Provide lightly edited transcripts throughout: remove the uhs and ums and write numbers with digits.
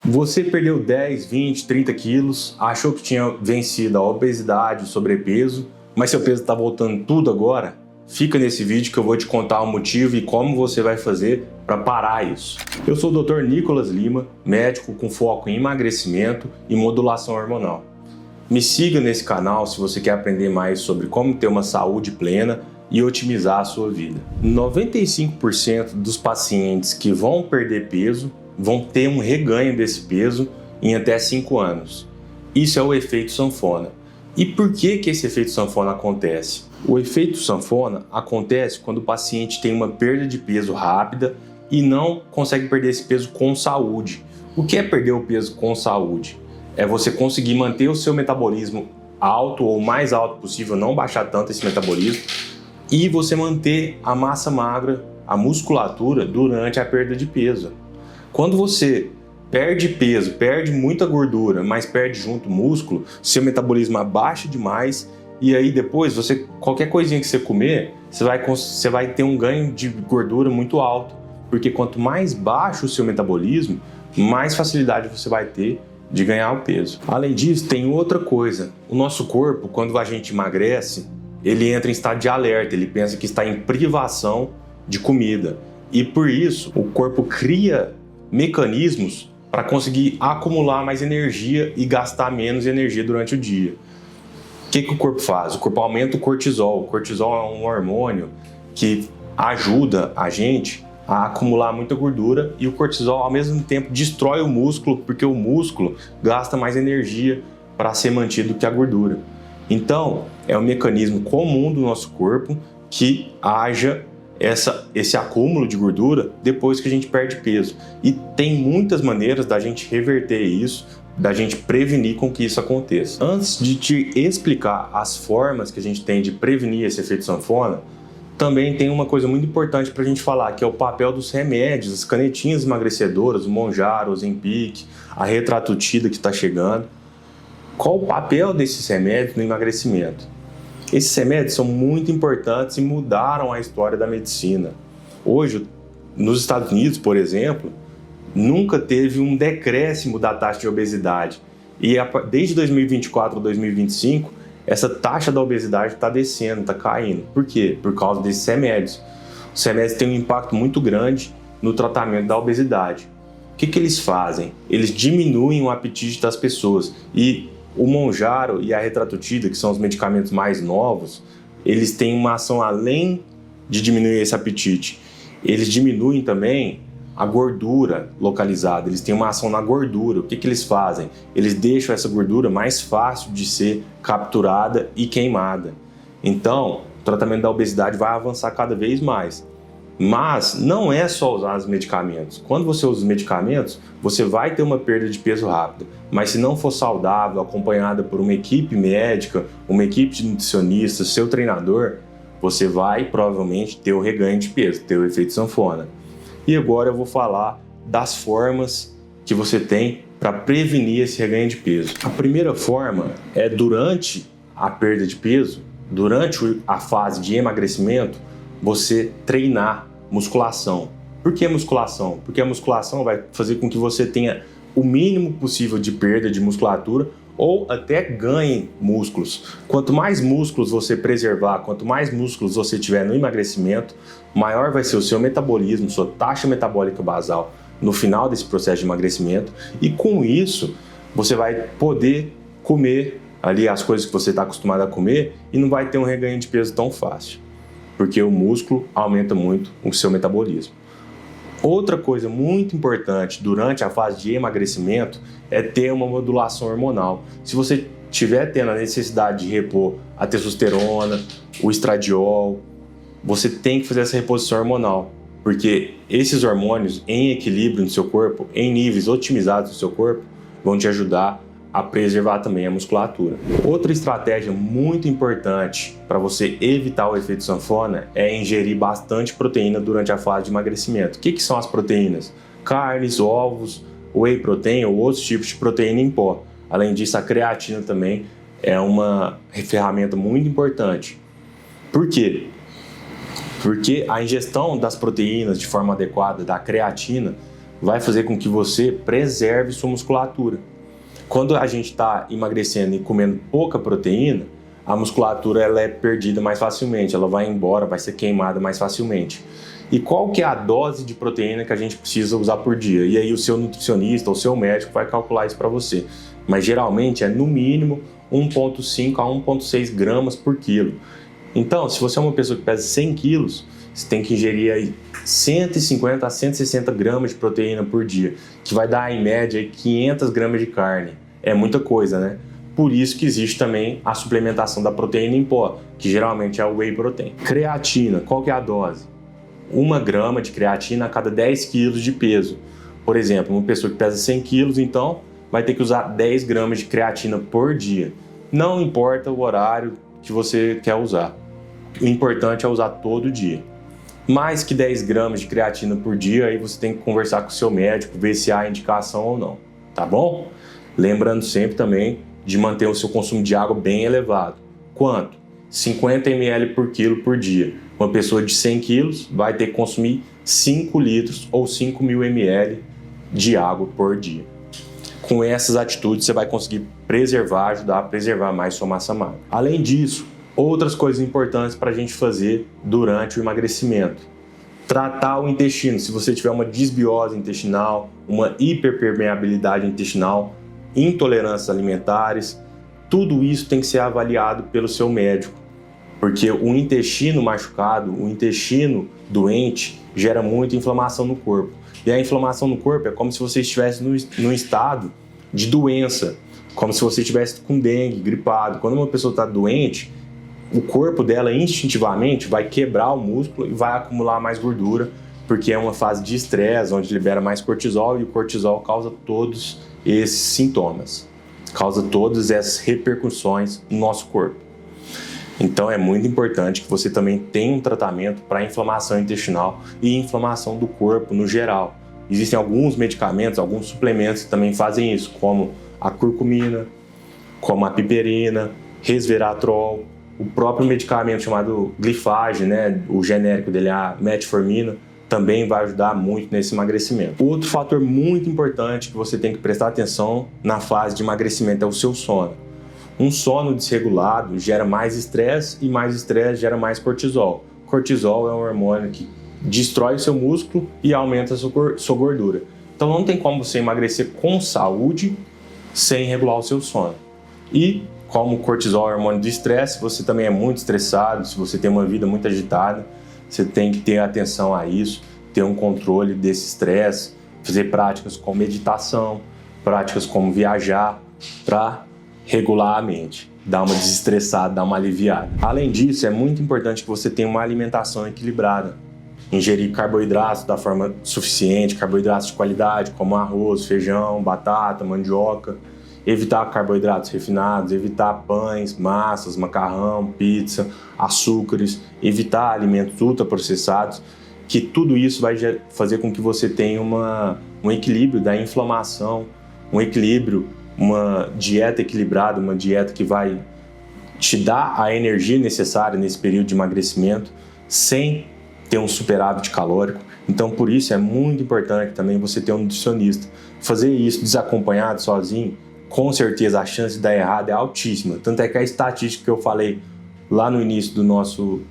Você perdeu 10, 20, 30 quilos, achou que tinha vencido a obesidade, o sobrepeso, mas seu peso está voltando tudo agora? Fica nesse vídeo que eu vou te contar o motivo e como você vai fazer para parar isso. Eu sou o Dr. Nicolas Lima, médico com foco em emagrecimento e modulação hormonal. Me siga nesse canal se você quer aprender mais sobre como ter uma saúde plena e otimizar a sua vida. 95% dos pacientes que vão perder peso vão ter um reganho desse peso em até 5 anos. Isso é o efeito sanfona. E por que esse efeito sanfona acontece? O efeito sanfona acontece quando o paciente tem uma perda de peso rápida e não consegue perder esse peso com saúde. O que é perder o peso com saúde? É você conseguir manter o seu metabolismo alto ou o mais alto possível, não baixar tanto esse metabolismo, e você manter a massa magra, a musculatura durante a perda de peso. Quando você perde peso, perde muita gordura, mas perde junto músculo, seu metabolismo abaixa demais e aí depois, qualquer coisinha que você comer, você vai ter um ganho de gordura muito alto. Porque quanto mais baixo o seu metabolismo, mais facilidade você vai ter de ganhar o peso. Além disso, tem outra coisa. O nosso corpo, quando a gente emagrece, ele entra em estado de alerta, ele pensa que está em privação de comida. E por isso, o corpo cria mecanismos para conseguir acumular mais energia e gastar menos energia durante o dia. O que o corpo faz? O corpo aumenta o cortisol. O cortisol é um hormônio que ajuda a gente a acumular muita gordura, e o cortisol ao mesmo tempo destrói o músculo, porque o músculo gasta mais energia para ser mantido que a gordura. Então, é um mecanismo comum do nosso corpo que haja esse acúmulo de gordura depois que a gente perde peso. E tem muitas maneiras da gente reverter isso, da gente prevenir com que isso aconteça. Antes de te explicar as formas que a gente tem de prevenir esse efeito sanfona, também tem uma coisa muito importante para a gente falar, que é o papel dos remédios, as canetinhas emagrecedoras, o Mounjaro, o Ozempic, a Retratutida que está chegando. Qual o papel desses remédios no emagrecimento? Esses remédios são muito importantes e mudaram a história da medicina. Hoje, nos Estados Unidos, por exemplo, nunca teve um decréscimo da taxa de obesidade. E desde 2024 a 2025, essa taxa da obesidade está descendo, está caindo. Por quê? Por causa desses remédios. Os remédios têm um impacto muito grande no tratamento da obesidade. O que eles fazem? Eles diminuem o apetite das pessoas. E o Mounjaro e a Retratutida, que são os medicamentos mais novos, eles têm uma ação além de diminuir esse apetite. Eles diminuem também a gordura localizada, eles têm uma ação na gordura. O que eles fazem? Eles deixam essa gordura mais fácil de ser capturada e queimada. Então, o tratamento da obesidade vai avançar cada vez mais. Mas não é só usar os medicamentos. Quando você usa os medicamentos, você vai ter uma perda de peso rápida. Mas se não for saudável, acompanhada por uma equipe médica, uma equipe de nutricionistas, seu treinador, você vai provavelmente ter o reganho de peso, ter o efeito sanfona. E agora eu vou falar das formas que você tem para prevenir esse reganho de peso. A primeira forma é durante a perda de peso, durante a fase de emagrecimento, você treinar musculação. Por que musculação? Porque a musculação vai fazer com que você tenha o mínimo possível de perda de musculatura ou até ganhe músculos. Quanto mais músculos você preservar, quanto mais músculos você tiver no emagrecimento, maior vai ser o seu metabolismo, sua taxa metabólica basal no final desse processo de emagrecimento, e com isso você vai poder comer ali as coisas que você está acostumado a comer e não vai ter um reganho de peso tão fácil, porque o músculo aumenta muito o seu metabolismo. Outra coisa muito importante durante a fase de emagrecimento é ter uma modulação hormonal. Se você estiver tendo a necessidade de repor a testosterona, o estradiol, você tem que fazer essa reposição hormonal, porque esses hormônios em equilíbrio no seu corpo, em níveis otimizados no seu corpo, vão te ajudar a preservar também a musculatura. Outra estratégia muito importante para você evitar o efeito sanfona é ingerir bastante proteína durante a fase de emagrecimento. O que são as proteínas? Carnes, ovos, whey protein ou outros tipos de proteína em pó. Além disso, a creatina também é uma ferramenta muito importante. Por quê? Porque a ingestão das proteínas de forma adequada, da creatina, vai fazer com que você preserve sua musculatura. Quando a gente está emagrecendo e comendo pouca proteína, a musculatura ela é perdida mais facilmente, ela vai embora, vai ser queimada mais facilmente. E qual que é a dose de proteína que a gente precisa usar por dia? E aí o seu nutricionista ou o seu médico vai calcular isso para você. Mas geralmente é no mínimo 1,5 a 1,6 gramas por quilo. Então, se você é uma pessoa que pesa 100 quilos, você tem que ingerir aí 150 a 160 gramas de proteína por dia, que vai dar em média 500 gramas de carne. É muita coisa, né? Por isso que existe também a suplementação da proteína em pó, que geralmente é o whey protein. Creatina, qual que é a dose? 1 grama de creatina a cada 10 quilos de peso. Por exemplo, uma pessoa que pesa 100 quilos, então, vai ter que usar 10 gramas de creatina por dia. Não importa o horário que você quer usar. O importante é usar todo dia. Mais que 10 gramas de creatina por dia, aí você tem que conversar com o seu médico, ver se há indicação ou não, tá bom? Lembrando sempre também de manter o seu consumo de água bem elevado. Quanto? 50 ml por quilo por dia. Uma pessoa de 100 quilos vai ter que consumir 5 litros ou 5.000 ml de água por dia. Com essas atitudes você vai conseguir ajudar a preservar mais sua massa magra. Além disso, outras coisas importantes para a gente fazer durante o emagrecimento. Tratar o intestino. Se você tiver uma disbiose intestinal, uma hiperpermeabilidade intestinal, intolerâncias alimentares, tudo isso tem que ser avaliado pelo seu médico, porque o intestino machucado, o intestino doente, gera muita inflamação no corpo. E a inflamação no corpo é como se você estivesse num estado de doença, como se você estivesse com dengue, gripado. Quando uma pessoa está doente, o corpo dela instintivamente vai quebrar o músculo e vai acumular mais gordura, porque é uma fase de estresse, onde libera mais cortisol, e o cortisol causa todos esses sintomas, causa todas essas repercussões no nosso corpo. Então é muito importante que você também tenha um tratamento para inflamação intestinal e inflamação do corpo no geral. Existem alguns medicamentos, alguns suplementos que também fazem isso, como a curcumina, como a piperina, resveratrol, o próprio medicamento chamado Glifage, né, o genérico dele é a metformina, também vai ajudar muito nesse emagrecimento. Outro fator muito importante que você tem que prestar atenção na fase de emagrecimento é o seu sono. Um sono desregulado gera mais estresse e mais estresse gera mais cortisol. Cortisol é um hormônio que destrói o seu músculo e aumenta a sua gordura. Então não tem como você emagrecer com saúde sem regular o seu sono. E como o cortisol é hormônio do estresse, se você também é muito estressado, se você tem uma vida muito agitada, você tem que ter atenção a isso, ter um controle desse estresse, fazer práticas como meditação, práticas como viajar, para regular a mente, dar uma desestressada, dar uma aliviada. Além disso, é muito importante que você tenha uma alimentação equilibrada. Ingerir carboidratos da forma suficiente, carboidratos de qualidade, como arroz, feijão, batata, mandioca. Evitar carboidratos refinados, evitar pães, massas, macarrão, pizza, açúcares, evitar alimentos ultraprocessados, que tudo isso vai fazer com que você tenha um equilíbrio da inflamação, um equilíbrio, uma dieta equilibrada, uma dieta que vai te dar a energia necessária nesse período de emagrecimento, sem ter um superávit calórico. Então, por isso é muito importante também você ter um nutricionista. Fazer isso desacompanhado, sozinho, com certeza a chance de dar errado é altíssima. Tanto é que a estatística que eu falei lá no início do nosso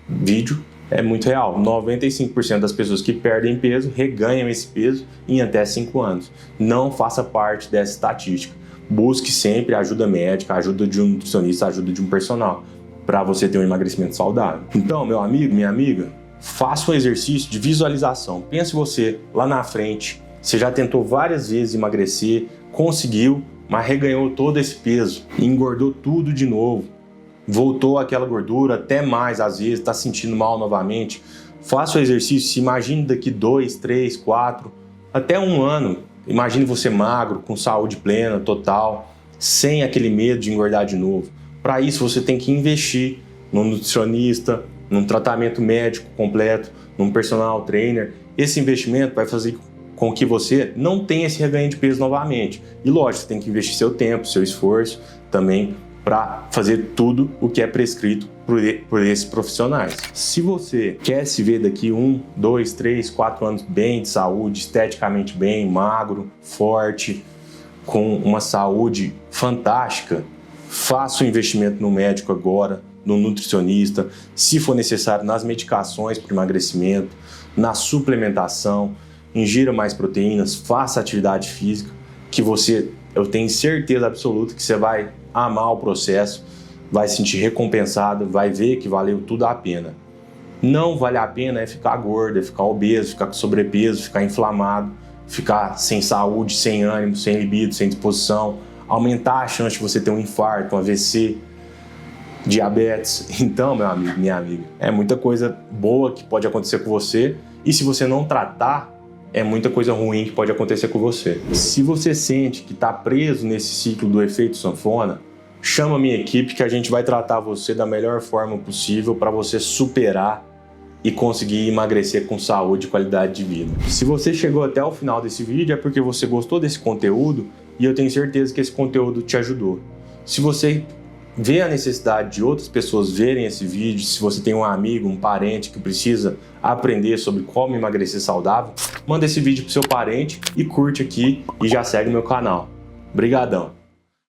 vídeo é muito real. 95% das pessoas que perdem peso reganham esse peso em até 5 anos. Não faça parte dessa estatística. Busque sempre ajuda médica, ajuda de um nutricionista, ajuda de um personal, para você ter um emagrecimento saudável. Então, meu amigo, minha amiga, faça um exercício de visualização. Pense você lá na frente. Você já tentou várias vezes emagrecer, conseguiu, mas reganhou todo esse peso, engordou tudo de novo, voltou aquela gordura, até mais às vezes, está sentindo mal novamente. Faça o exercício, se imagine daqui 2, 3, 4, até 1 ano. Imagine você magro, com saúde plena, total, sem aquele medo de engordar de novo. Para isso você tem que investir num nutricionista, num tratamento médico completo, num personal trainer. Esse investimento vai fazer com que você não tenha esse reganho de peso novamente. E lógico, você tem que investir seu tempo, seu esforço também para fazer tudo o que é prescrito por esses profissionais. Se você quer se ver daqui 1, 2, 3, 4 anos bem de saúde, esteticamente bem, magro, forte, com uma saúde fantástica, faça o investimento no médico agora, no nutricionista, se for necessário nas medicações para emagrecimento, na suplementação, ingira mais proteínas, faça atividade física, que eu tenho certeza absoluta que você vai amar o processo, vai se sentir recompensado, vai ver que valeu tudo a pena. Não vale a pena ficar gordo, ficar obeso, ficar com sobrepeso, ficar inflamado, ficar sem saúde, sem ânimo, sem libido, sem disposição, aumentar a chance de você ter um infarto, um AVC, diabetes. Então, meu amigo, minha amiga, é muita coisa boa que pode acontecer com você, e se você não tratar, é muita coisa ruim que pode acontecer com você. Se você sente que está preso nesse ciclo do efeito sanfona, chama a minha equipe que a gente vai tratar você da melhor forma possível para você superar e conseguir emagrecer com saúde e qualidade de vida. Se você chegou até o final desse vídeo é porque você gostou desse conteúdo e eu tenho certeza que esse conteúdo te ajudou. Se você vê a necessidade de outras pessoas verem esse vídeo, se você tem um amigo, um parente que precisa aprender sobre como emagrecer saudável, manda esse vídeo pro seu parente e curte aqui e já segue meu canal. Obrigadão!